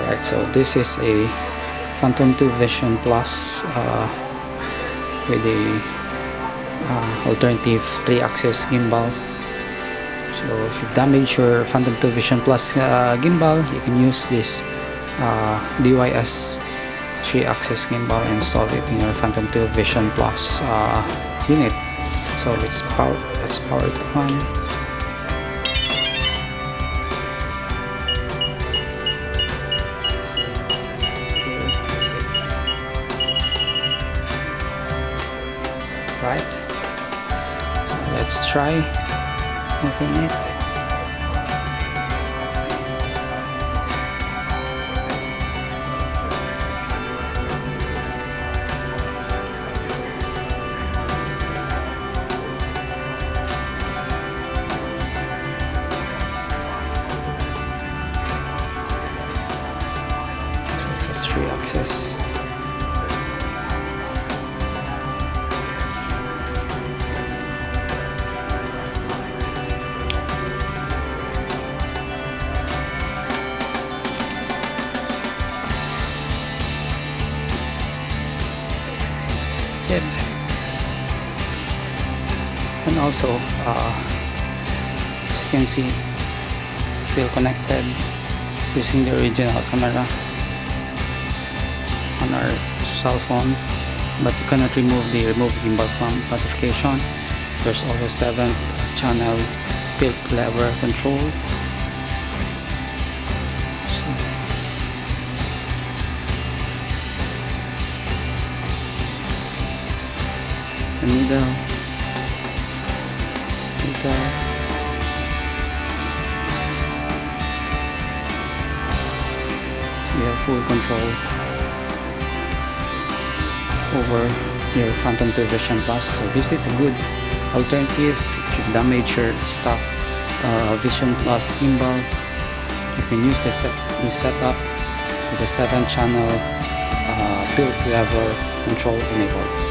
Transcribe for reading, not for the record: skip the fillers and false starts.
Alright, so this is a Phantom 2 Vision Plus with a alternative 3-axis gimbal. So if you damage your Phantom 2 Vision Plus gimbal, you can use this DYS 3-axis gimbal and install it in your Phantom 2 Vision Plus unit. So let's power it on. Right, so let's try opening it. So it's a 3-axis. It. And also as you can see, it's still connected using the original camera on our cell phone, but you cannot remove the gimbal clamp notification. There's also 7-channel tilt lever control. The middle, so you have full control over your Phantom 2 Vision Plus. So this is a good alternative if you damage your stock Vision Plus gimbal. You can use this setup with a 7-channel tilt lever control enabled.